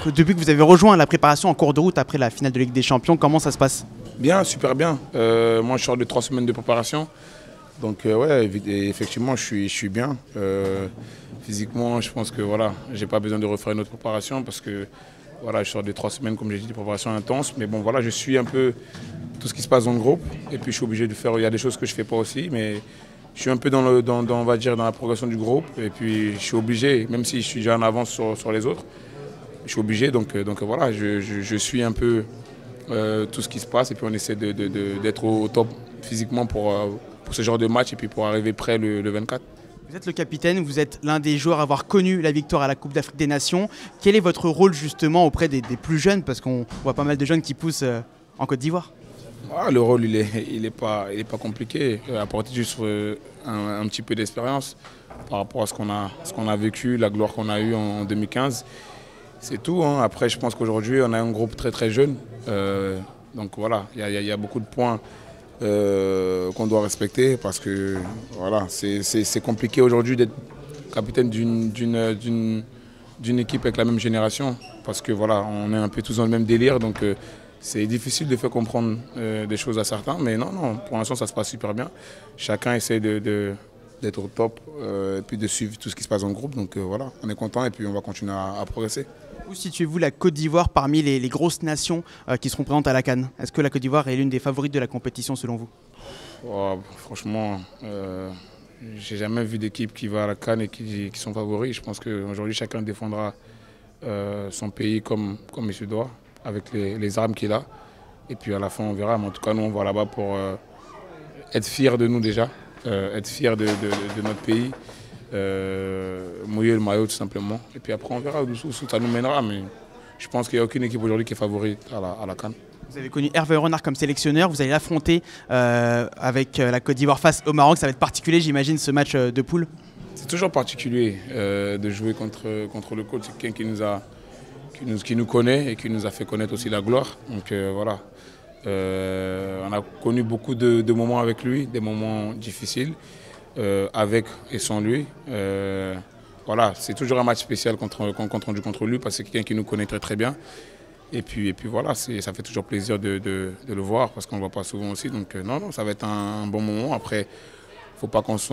depuis que vous avez rejoint la préparation en cours de route après la finale de Ligue des Champions, comment ça se passe? Bien, super bien. Moi, je sors de 3 semaines de préparation. Donc, ouais, effectivement, je suis bien. Physiquement, je pense que voilà, j'ai pas besoin de refaire une autre préparation parce que voilà, je sors de 3 semaines, comme j'ai dit, de préparation intense. Mais bon, voilà, je suis un peu tout ce qui se passe dans le groupe. Et puis, je suis obligé de faire. Il y a des choses que je fais pas aussi, mais je suis un peu on va dire, dans la progression du groupe. Et puis, je suis obligé, même si je suis déjà en avance sur les autres, je suis obligé. Donc voilà, je suis un peu tout ce qui se passe. Et puis, on essaie d'être au top physiquement pour ce genre de match et puis pour arriver prêt le 24. Vous êtes le capitaine, vous êtes l'un des joueurs à avoir connu la victoire à la Coupe d'Afrique des Nations. Quel est votre rôle justement auprès des plus jeunes? Parce qu'on voit pas mal de jeunes qui poussent en Côte d'Ivoire. Le rôle, il est pas compliqué. Apporter juste un petit peu d'expérience par rapport à ce qu'on a vécu, la gloire qu'on a eue en 2015. C'est tout. Hein. Après, je pense qu'aujourd'hui, on a un groupe très très jeune. Donc voilà, il y a beaucoup de points qu'on doit respecter parce que voilà, c'est compliqué aujourd'hui d'être capitaine d'une équipe avec la même génération parce que voilà, on est un peu tous dans le même délire, donc c'est difficile de faire comprendre des choses à certains, mais non, pour l'instant ça se passe super bien. Chacun essaie d'être au top et puis de suivre tout ce qui se passe dans le groupe, donc voilà, on est content et puis on va continuer à progresser. Où situez-vous la Côte d'Ivoire parmi les grosses nations qui seront présentes à la CAN? Est-ce que la Côte d'Ivoire est l'une des favorites de la compétition selon vous? Franchement, j'ai jamais vu d'équipe qui va à la CAN et qui sont favoris. Je pense qu'aujourd'hui chacun défendra son pays comme il se doit, avec les armes qu'il a. Et puis à la fin on verra, mais en tout cas nous on va là-bas pour être fiers de nous déjà, être fiers de notre pays. Mouiller le maillot tout simplement et puis après on verra où ça nous mènera, mais je pense qu'il n'y a aucune équipe aujourd'hui qui est favorite à la CAN. Vous avez connu Hervé Renard comme sélectionneur, vous allez l'affronter avec la Côte d'Ivoire face au Maroc, ça va être particulier j'imagine ce match de poule? C'est toujours particulier de jouer contre le coach, c'est quelqu'un qui nous connaît et qui nous a fait connaître aussi la gloire, donc voilà. On a connu beaucoup de moments avec lui, des moments difficiles. Avec et sans lui. Voilà, c'est toujours un match spécial quand on joue contre lui parce que c'est quelqu'un qui nous connaît très très bien. Et puis voilà, ça fait toujours plaisir de le voir parce qu'on ne le voit pas souvent aussi. Donc non, ça va être un bon moment. Après, il ne faut pas qu'on se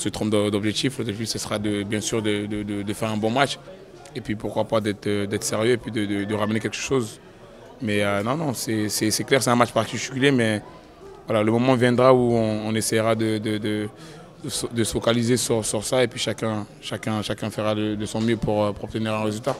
trompe d'objectif. L'objectif, ce sera bien sûr de faire un bon match. Et puis pourquoi pas d'être sérieux et puis de ramener quelque chose. Mais non, c'est clair, c'est un match particulier, mais voilà, le moment viendra où on essaiera de se focaliser sur ça et puis chacun fera de son mieux pour obtenir un résultat.